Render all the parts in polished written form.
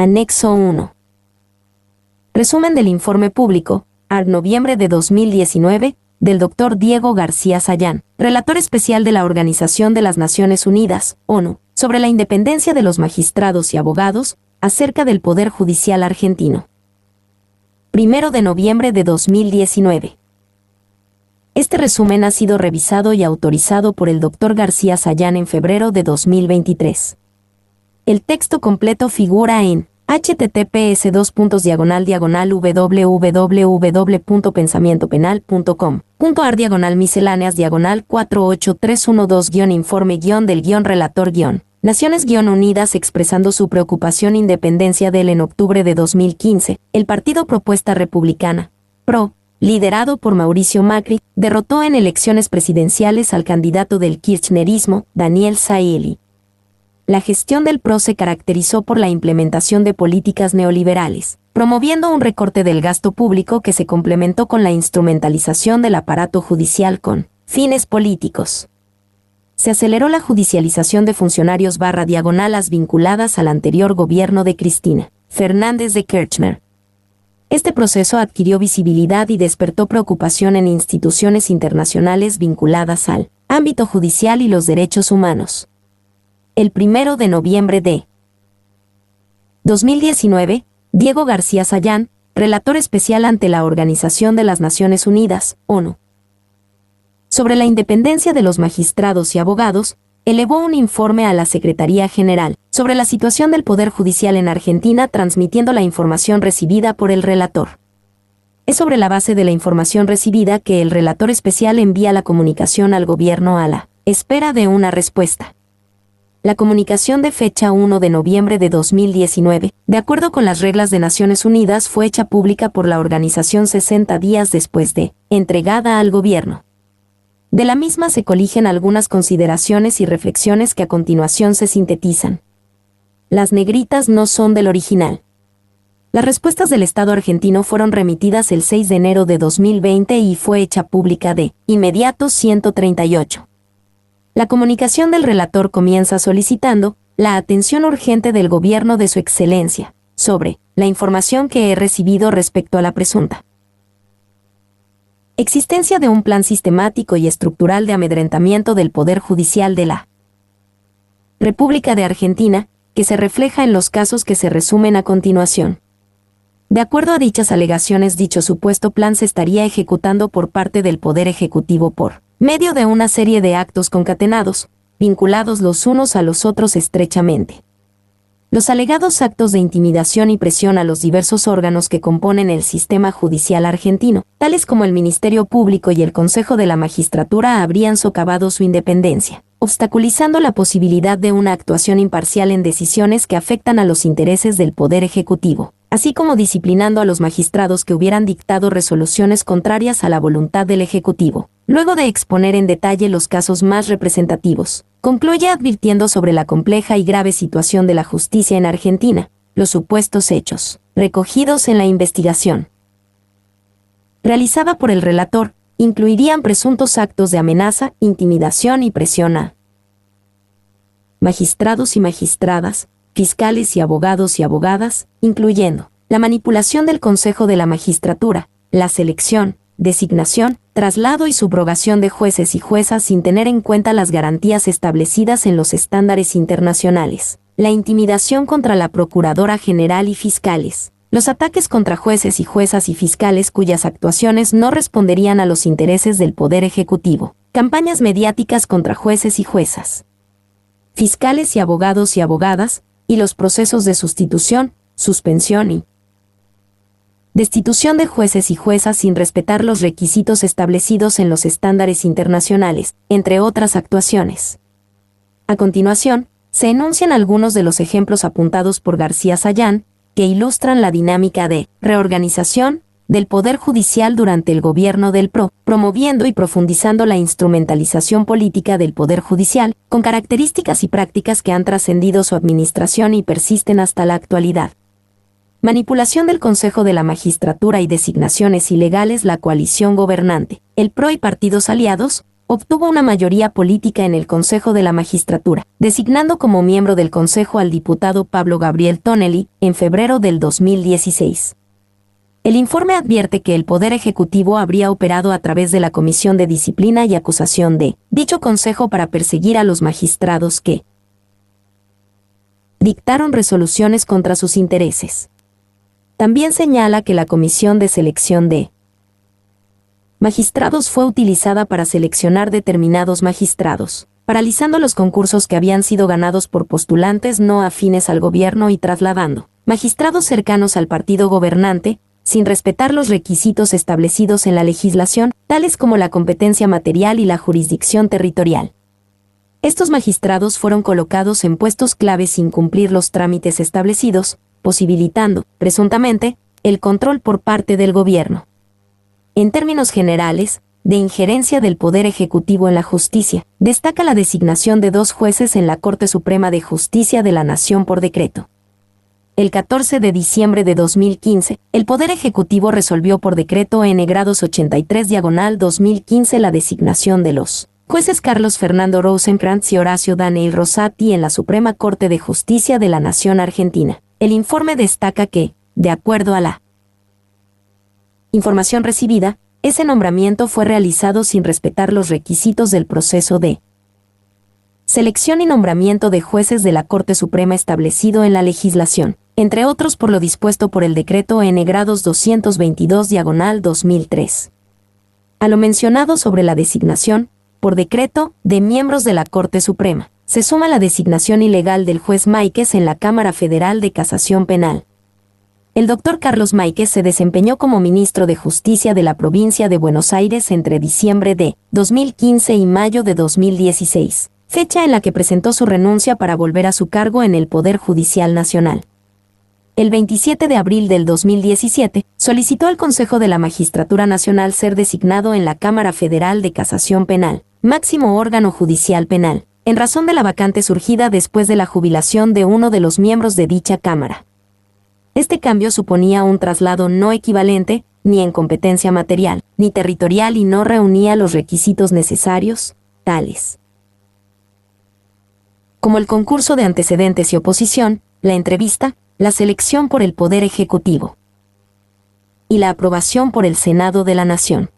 Anexo 1. Resumen del informe público, a noviembre de 2019, del Dr. Diego García Sayán, relator especial de la Organización de las Naciones Unidas, ONU, sobre la independencia de los magistrados y abogados, acerca del Poder Judicial argentino. 1 de noviembre de 2019. Este resumen ha sido revisado y autorizado por el Dr. García Sayán en febrero de 2023. El texto completo figura en https://www.pensamientopenal.com.ar/misceláneas 48312-informe-del-relator- Naciones Unidas expresando su preocupación independencia del en octubre de 2015, el Partido Propuesta Republicana, PRO, liderado por Mauricio Macri, derrotó en elecciones presidenciales al candidato del kirchnerismo, Daniel Scioli. La gestión del PRO se caracterizó por la implementación de políticas neoliberales, promoviendo un recorte del gasto público que se complementó con la instrumentalización del aparato judicial con fines políticos. Se aceleró la judicialización de funcionarios /diagonalas vinculadas al anterior gobierno de Cristina Fernández de Kirchner. Este proceso adquirió visibilidad y despertó preocupación en instituciones internacionales vinculadas al ámbito judicial y los derechos humanos. El 1 de noviembre de 2019, Diego García Sayán, relator especial ante la Organización de las Naciones Unidas, ONU, sobre la independencia de los magistrados y abogados, elevó un informe a la Secretaría General sobre la situación del Poder Judicial en Argentina, transmitiendo la información recibida por el relator. Es sobre la base de la información recibida que el relator especial envía la comunicación al gobierno a la espera de una respuesta. La comunicación de fecha 1 de noviembre de 2019, de acuerdo con las reglas de Naciones Unidas, fue hecha pública por la organización 60 días después de entregada al gobierno. De la misma se coligen algunas consideraciones y reflexiones que a continuación se sintetizan. Las negritas no son del original. Las respuestas del Estado argentino fueron remitidas el 6 de enero de 2020 y fue hecha pública de inmediato 138. La comunicación del relator comienza solicitando la atención urgente del gobierno de su excelencia sobre la información que he recibido respecto a la presunta existencia de un plan sistemático y estructural de amedrentamiento del Poder Judicial de la República de Argentina, que se refleja en los casos que se resumen a continuación. De acuerdo a dichas alegaciones, dicho supuesto plan se estaría ejecutando por parte del Poder Ejecutivo por medio de una serie de actos concatenados, vinculados los unos a los otros estrechamente. Los alegados actos de intimidación y presión a los diversos órganos que componen el sistema judicial argentino, tales como el Ministerio Público y el Consejo de la Magistratura, habrían socavado su independencia, obstaculizando la posibilidad de una actuación imparcial en decisiones que afectan a los intereses del Poder Ejecutivo, así como disciplinando a los magistrados que hubieran dictado resoluciones contrarias a la voluntad del Ejecutivo. Luego de exponer en detalle los casos más representativos, concluye advirtiendo sobre la compleja y grave situación de la justicia en Argentina, los supuestos hechos recogidos en la investigación realizada por el relator incluirían presuntos actos de amenaza, intimidación y presión a magistrados y magistradas, fiscales y abogadas, incluyendo la manipulación del Consejo de la Magistratura, la selección, designación, traslado y subrogación de jueces y juezas sin tener en cuenta las garantías establecidas en los estándares internacionales, la intimidación contra la Procuradora General y fiscales, los ataques contra jueces y juezas y fiscales cuyas actuaciones no responderían a los intereses del Poder Ejecutivo, campañas mediáticas contra jueces y juezas, fiscales y abogadas, y los procesos de sustitución, suspensión y destitución de jueces y juezas sin respetar los requisitos establecidos en los estándares internacionales, entre otras actuaciones. A continuación, se enuncian algunos de los ejemplos apuntados por García Sayán, que ilustran la dinámica de reorganización del Poder Judicial durante el gobierno del PRO, promoviendo y profundizando la instrumentalización política del Poder Judicial, con características y prácticas que han trascendido su administración y persisten hasta la actualidad. Manipulación del Consejo de la Magistratura y designaciones ilegales. La coalición gobernante, el PRO y partidos aliados, obtuvo una mayoría política en el Consejo de la Magistratura, designando como miembro del Consejo al diputado Pablo Gabriel Tonelli en febrero del 2016. El informe advierte que el Poder Ejecutivo habría operado a través de la Comisión de Disciplina y Acusación de dicho Consejo para perseguir a los magistrados que dictaron resoluciones contra sus intereses. También señala que la Comisión de Selección de Magistrados fue utilizada para seleccionar determinados magistrados, paralizando los concursos que habían sido ganados por postulantes no afines al gobierno y trasladando magistrados cercanos al partido gobernante, sin respetar los requisitos establecidos en la legislación, tales como la competencia material y la jurisdicción territorial. Estos magistrados fueron colocados en puestos clave sin cumplir los trámites establecidos, posibilitando, presuntamente, el control por parte del gobierno. En términos generales, de injerencia del Poder Ejecutivo en la justicia, destaca la designación de 2 jueces en la Corte Suprema de Justicia de la Nación por decreto. El 14 de diciembre de 2015, el Poder Ejecutivo resolvió por decreto N-283/2015 la designación de los jueces Carlos Fernando Rosenkrantz y Horacio Daniel Rosati en la Suprema Corte de Justicia de la Nación Argentina. El informe destaca que, de acuerdo a la información recibida, ese nombramiento fue realizado sin respetar los requisitos del proceso de selección y nombramiento de jueces de la Corte Suprema establecido en la legislación, entre otros por lo dispuesto por el decreto N-222/2003. A lo mencionado sobre la designación, por decreto, de miembros de la Corte Suprema, se suma la designación ilegal del juez Máiquez en la Cámara Federal de Casación Penal. El doctor Carlos Máiquez se desempeñó como ministro de Justicia de la provincia de Buenos Aires entre diciembre de 2015 y mayo de 2016, fecha en la que presentó su renuncia para volver a su cargo en el Poder Judicial Nacional. El 27 de abril del 2017, solicitó al Consejo de la Magistratura Nacional ser designado en la Cámara Federal de Casación Penal, máximo órgano judicial penal, en razón de la vacante surgida después de la jubilación de uno de los miembros de dicha Cámara. Este cambio suponía un traslado no equivalente, ni en competencia material, ni territorial y no reunía los requisitos necesarios, tales como el concurso de antecedentes y oposición, la entrevista, la selección por el Poder Ejecutivo y la aprobación por el Senado de la Nación.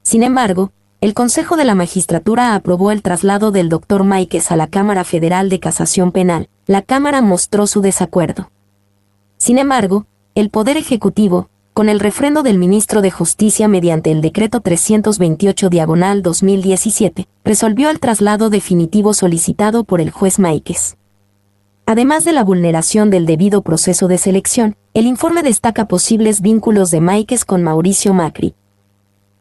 Sin embargo, el Consejo de la Magistratura aprobó el traslado del Dr. Máiquez a la Cámara Federal de Casación Penal. La Cámara mostró su desacuerdo. Sin embargo, el Poder Ejecutivo, con el refrendo del ministro de Justicia mediante el decreto 328/2017, resolvió el traslado definitivo solicitado por el juez Máiquez. Además de la vulneración del debido proceso de selección, el informe destaca posibles vínculos de Máiquez con Mauricio Macri.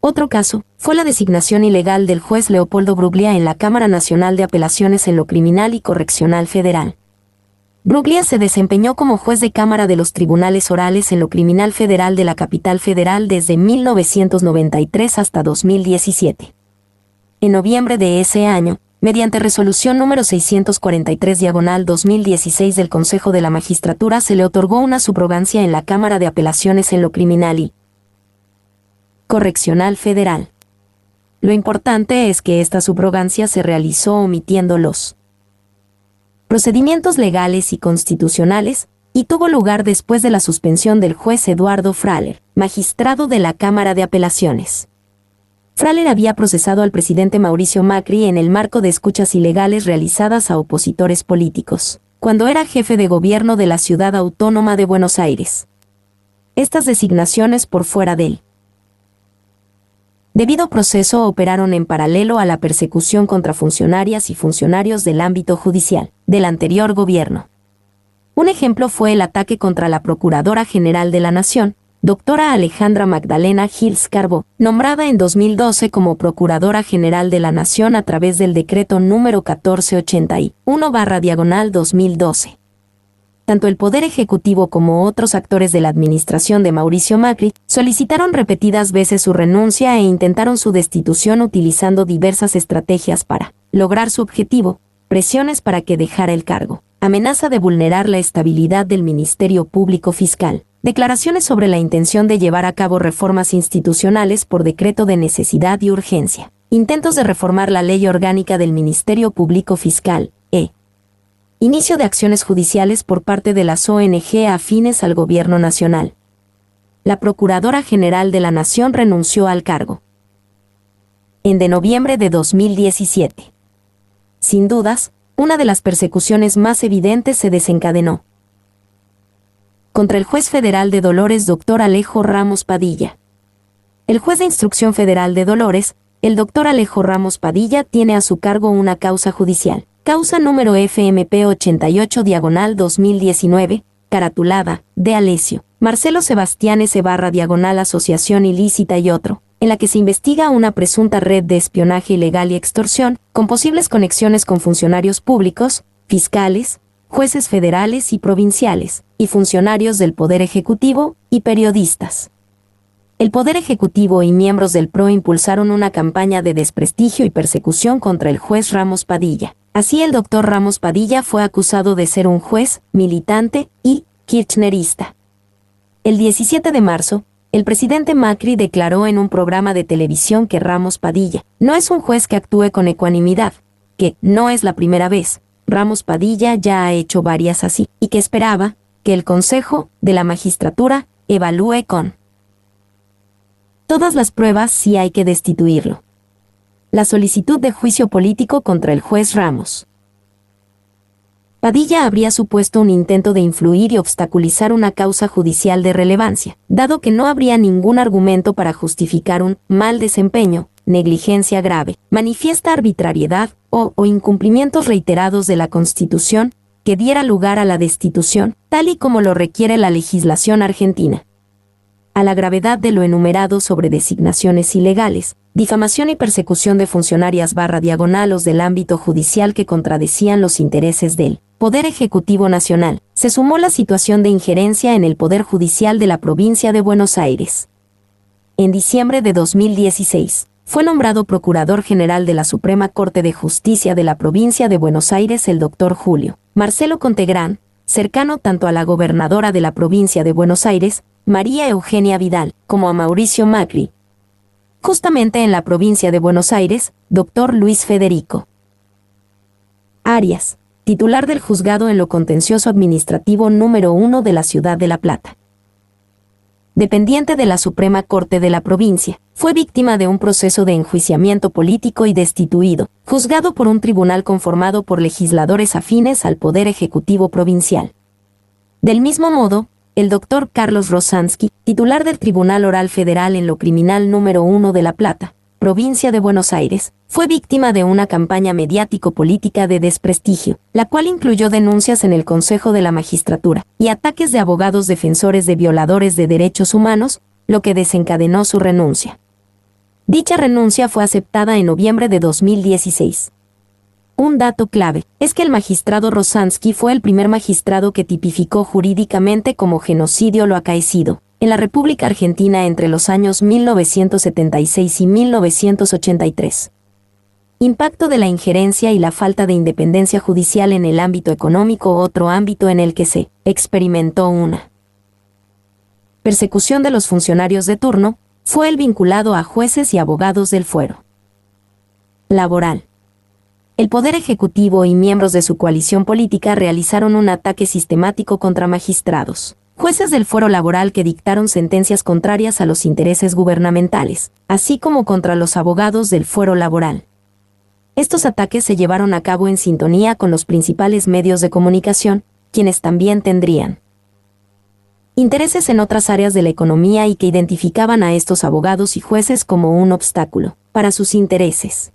Otro caso fue la designación ilegal del juez Leopoldo Bruglia en la Cámara Nacional de Apelaciones en lo Criminal y Correccional Federal. Bruglia se desempeñó como juez de cámara de los tribunales orales en lo criminal federal de la capital federal desde 1993 hasta 2017. En noviembre de ese año, mediante resolución número 643/2016 del Consejo de la Magistratura se le otorgó una subrogancia en la Cámara de Apelaciones en lo Criminal y Correccional Federal. Lo importante es que esta subrogancia se realizó omitiendo los procedimientos legales y constitucionales, y tuvo lugar después de la suspensión del juez Eduardo Fraler, magistrado de la Cámara de Apelaciones. Fraler había procesado al presidente Mauricio Macri en el marco de escuchas ilegales realizadas a opositores políticos, cuando era jefe de gobierno de la Ciudad Autónoma de Buenos Aires. Estas designaciones por fuera del debido proceso operaron en paralelo a la persecución contra funcionarias y funcionarios del ámbito judicial del anterior gobierno. Un ejemplo fue el ataque contra la Procuradora General de la Nación, doctora Alejandra Magdalena Gils Carbó, nombrada en 2012 como Procuradora General de la Nación a través del decreto número 1481/2012. Tanto el Poder Ejecutivo como otros actores de la administración de Mauricio Macri solicitaron repetidas veces su renuncia e intentaron su destitución utilizando diversas estrategias para lograr su objetivo, presiones para que dejara el cargo, amenaza de vulnerar la estabilidad del Ministerio Público Fiscal, declaraciones sobre la intención de llevar a cabo reformas institucionales por decreto de necesidad y urgencia, Intentos de reformar la Ley Orgánica del Ministerio Público Fiscal, Inicio de acciones judiciales por parte de las ONG afines al Gobierno Nacional. La Procuradora General de la Nación renunció al cargo. En de noviembre de 2017. Sin dudas, una de las persecuciones más evidentes se desencadenó contra el juez federal de Dolores, Dr. Alejo Ramos Padilla. El juez de instrucción federal de Dolores, el Dr. Alejo Ramos Padilla, tiene a su cargo una causa judicial. Causa número FMP 88/2019, caratulada, de Alessio Marcelo Sebastián S/Asociación Ilícita y otro, en la que se investiga una presunta red de espionaje ilegal y extorsión, con posibles conexiones con funcionarios públicos, fiscales, jueces federales y provinciales, y funcionarios del Poder Ejecutivo, y periodistas. El Poder Ejecutivo y miembros del PRO impulsaron una campaña de desprestigio y persecución contra el juez Ramos Padilla. Así, el doctor Ramos Padilla fue acusado de ser un juez, militante y kirchnerista. El 17 de marzo, el presidente Macri declaró en un programa de televisión que Ramos Padilla no es un juez que actúe con ecuanimidad, que no es la primera vez, Ramos Padilla ya ha hecho varias así, y que esperaba que el Consejo de la Magistratura evalúe con todas las pruebas si hay que destituirlo. La solicitud de juicio político contra el juez Ramos Padilla habría supuesto un intento de influir y obstaculizar una causa judicial de relevancia, dado que no habría ningún argumento para justificar un mal desempeño, negligencia grave, manifiesta arbitrariedad o incumplimientos reiterados de la Constitución que diera lugar a la destitución, tal y como lo requiere la legislación argentina. A la gravedad de lo enumerado sobre designaciones ilegales, difamación y persecución de funcionarias/diagonalos del ámbito judicial que contradecían los intereses del Poder Ejecutivo Nacional, se sumó la situación de injerencia en el Poder Judicial de la provincia de Buenos Aires. En diciembre de 2016, fue nombrado Procurador General de la Suprema Corte de Justicia de la provincia de Buenos Aires el doctor Julio Marcelo Contegrán, cercano tanto a la gobernadora de la provincia de Buenos Aires, María Eugenia Vidal, como a Mauricio Macri. Justamente en la provincia de Buenos Aires, doctor Luis Federico Arias, titular del juzgado en lo contencioso administrativo número 1 de la ciudad de La Plata. Dependiente de la Suprema Corte de la provincia, fue víctima de un proceso de enjuiciamiento político y destituido, juzgado por un tribunal conformado por legisladores afines al Poder Ejecutivo Provincial. Del mismo modo, el doctor Carlos Rosansky, titular del Tribunal Oral Federal en lo Criminal número 1 de La Plata, provincia de Buenos Aires, fue víctima de una campaña mediático-política de desprestigio, la cual incluyó denuncias en el Consejo de la Magistratura y ataques de abogados defensores de violadores de derechos humanos, lo que desencadenó su renuncia. Dicha renuncia fue aceptada en noviembre de 2016. Un dato clave es que el magistrado Rosansky fue el primer magistrado que tipificó jurídicamente como genocidio lo acaecido en la República Argentina entre los años 1976 y 1983. Impacto de la injerencia y la falta de independencia judicial en el ámbito económico, otro ámbito en el que se experimentó una persecución de los funcionarios de turno, fue el vinculado a jueces y abogados del fuero laboral. El Poder Ejecutivo y miembros de su coalición política realizaron un ataque sistemático contra magistrados, jueces del fuero laboral que dictaron sentencias contrarias a los intereses gubernamentales, así como contra los abogados del fuero laboral. Estos ataques se llevaron a cabo en sintonía con los principales medios de comunicación, quienes también tendrían intereses en otras áreas de la economía y que identificaban a estos abogados y jueces como un obstáculo para sus intereses.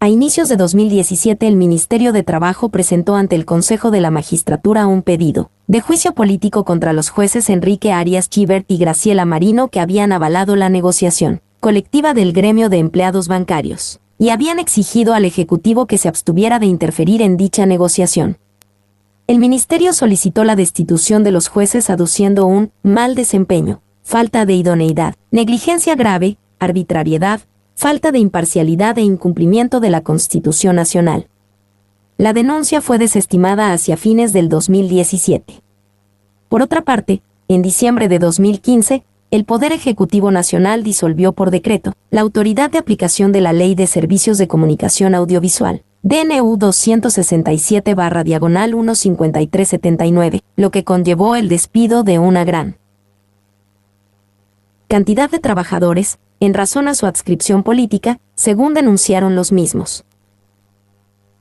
A inicios de 2017, el Ministerio de Trabajo presentó ante el Consejo de la Magistratura un pedido de juicio político contra los jueces Enrique Arias Chivert y Graciela Marino, que habían avalado la negociación colectiva del gremio de empleados bancarios y habían exigido al Ejecutivo que se abstuviera de interferir en dicha negociación. El Ministerio solicitó la destitución de los jueces aduciendo un mal desempeño, falta de idoneidad, negligencia grave, arbitrariedad, falta de imparcialidad e incumplimiento de la Constitución Nacional. La denuncia fue desestimada hacia fines del 2017. Por otra parte, en diciembre de 2015, el Poder Ejecutivo Nacional disolvió por decreto la Autoridad de Aplicación de la Ley de Servicios de Comunicación Audiovisual, DNU 267/15379, lo que conllevó el despido de una gran cantidad de trabajadores, en razón a su adscripción política, según denunciaron los mismos.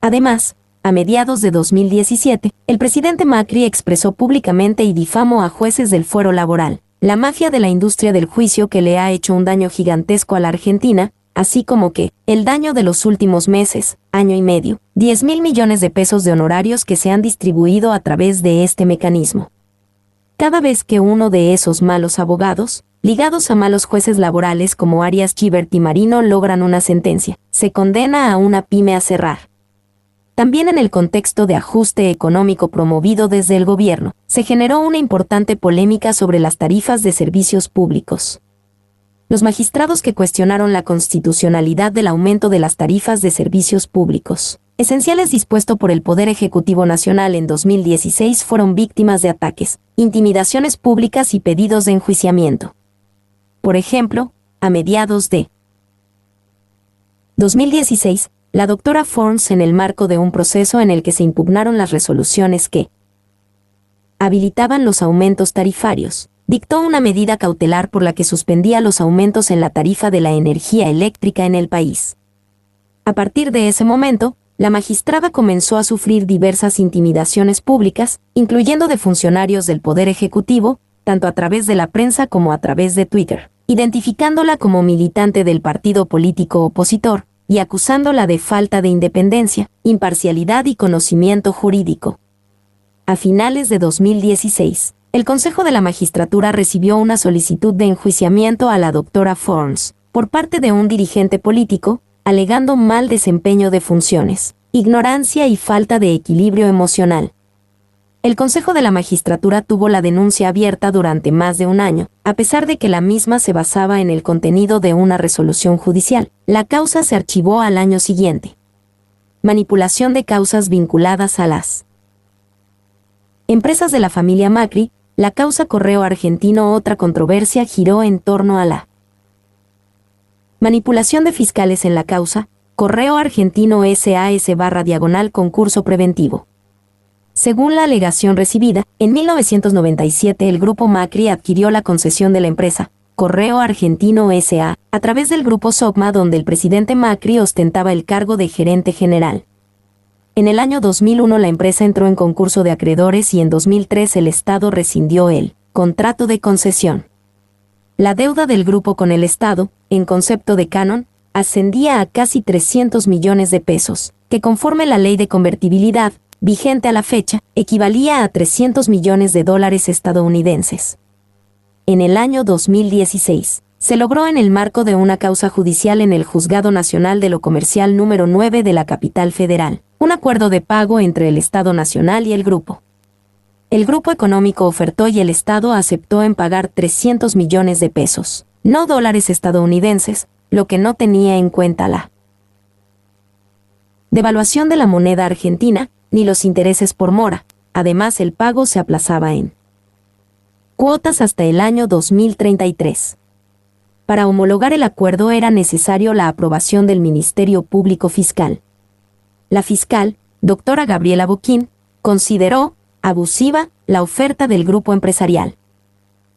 Además, a mediados de 2017, el presidente Macri expresó públicamente y difamó a jueces del fuero laboral, la mafia de la industria del juicio que le ha hecho un daño gigantesco a la Argentina, así como que, el daño de los últimos meses, año y medio, 10.000 millones de pesos de honorarios que se han distribuido a través de este mecanismo. Cada vez que uno de esos malos abogados, ligados a malos jueces laborales como Arias, Gibert y Marino logran una sentencia, se condena a una pyme a cerrar. También en el contexto de ajuste económico promovido desde el gobierno, se generó una importante polémica sobre las tarifas de servicios públicos. Los magistrados que cuestionaron la constitucionalidad del aumento de las tarifas de servicios públicos, esenciales dispuesto por el Poder Ejecutivo Nacional en 2016, fueron víctimas de ataques, intimidaciones públicas y pedidos de enjuiciamiento. Por ejemplo, a mediados de 2016, la doctora Forns, en el marco de un proceso en el que se impugnaron las resoluciones que habilitaban los aumentos tarifarios, dictó una medida cautelar por la que suspendía los aumentos en la tarifa de la energía eléctrica en el país. A partir de ese momento, la magistrada comenzó a sufrir diversas intimidaciones públicas, incluyendo de funcionarios del Poder Ejecutivo, tanto a través de la prensa como a través de Twitter, identificándola como militante del partido político opositor y acusándola de falta de independencia, imparcialidad y conocimiento jurídico. A finales de 2016, el Consejo de la Magistratura recibió una solicitud de enjuiciamiento a la doctora Forns por parte de un dirigente político, alegando mal desempeño de funciones, ignorancia y falta de equilibrio emocional. El Consejo de la Magistratura tuvo la denuncia abierta durante más de un año, a pesar de que la misma se basaba en el contenido de una resolución judicial. La causa se archivó al año siguiente. Manipulación de causas vinculadas a las empresas de la familia Macri. La causa Correo Argentino. Otra controversia giró en torno a la manipulación de fiscales en la causa Correo Argentino SAS/concurso preventivo. Según la alegación recibida, en 1997 el Grupo Macri adquirió la concesión de la empresa Correo Argentino S.A. a través del Grupo Socma, donde el presidente Macri ostentaba el cargo de gerente general. En el año 2001 la empresa entró en concurso de acreedores y en 2003 el Estado rescindió el contrato de concesión. La deuda del grupo con el Estado, en concepto de canon, ascendía a casi 300 millones de pesos, que conforme la ley de convertibilidad, vigente a la fecha, equivalía a 300 millones de dólares estadounidenses. En el año 2016, se logró en el marco de una causa judicial en el Juzgado Nacional de lo Comercial número 9 de la capital federal, un acuerdo de pago entre el Estado Nacional y el grupo. El grupo económico ofertó y el Estado aceptó en pagar 300 millones de pesos, no dólares estadounidenses, lo que no tenía en cuenta la devaluación de la moneda argentina, ni los intereses por mora. Además, el pago se aplazaba en cuotas hasta el año 2033. Para homologar el acuerdo era necesario la aprobación del Ministerio Público Fiscal. La fiscal, doctora Gabriela Boquín, consideró abusiva la oferta del grupo empresarial.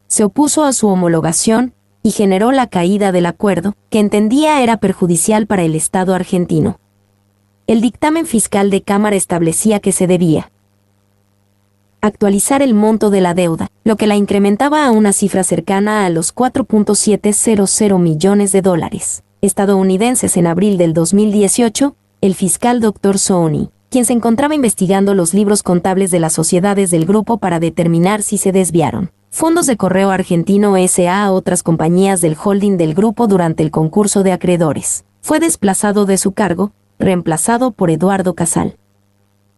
Se opuso a su homologación y generó la caída del acuerdo, que entendía era perjudicial para el Estado argentino. El dictamen fiscal de Cámara establecía que se debía actualizar el monto de la deuda, lo que la incrementaba a una cifra cercana a los 4.700 millones de dólares estadounidenses. En abril del 2018, el fiscal Dr. Sony, quien se encontraba investigando los libros contables de las sociedades del grupo para determinar si se desviaron fondos de Correo Argentino S.A. a otras compañías del holding del grupo durante el concurso de acreedores, fue desplazado de su cargo, reemplazado por Eduardo Casal.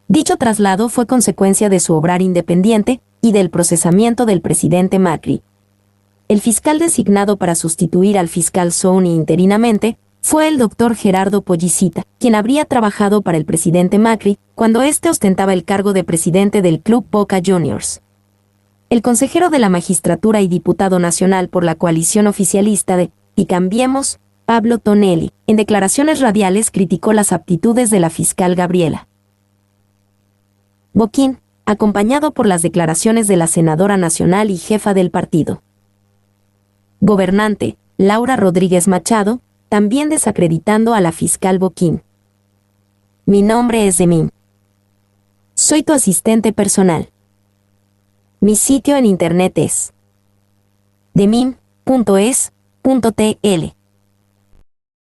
Dicho traslado fue consecuencia de su obrar independiente y del procesamiento del presidente Macri. El fiscal designado para sustituir al fiscal Sony interinamente fue el doctor Gerardo Pollicita, quien habría trabajado para el presidente Macri cuando éste ostentaba el cargo de presidente del Club Boca Juniors. El consejero de la magistratura y diputado nacional por la coalición oficialista de Y Cambiemos, Pablo Tonelli, en declaraciones radiales criticó las aptitudes de la fiscal Gabriela Boquín, acompañado por las declaraciones de la senadora nacional y jefa del partido gobernante, Laura Rodríguez Machado, también desacreditando a la fiscal Boquín. Mi nombre es Demín. Soy tu asistente personal. Mi sitio en internet es demim.es.tl.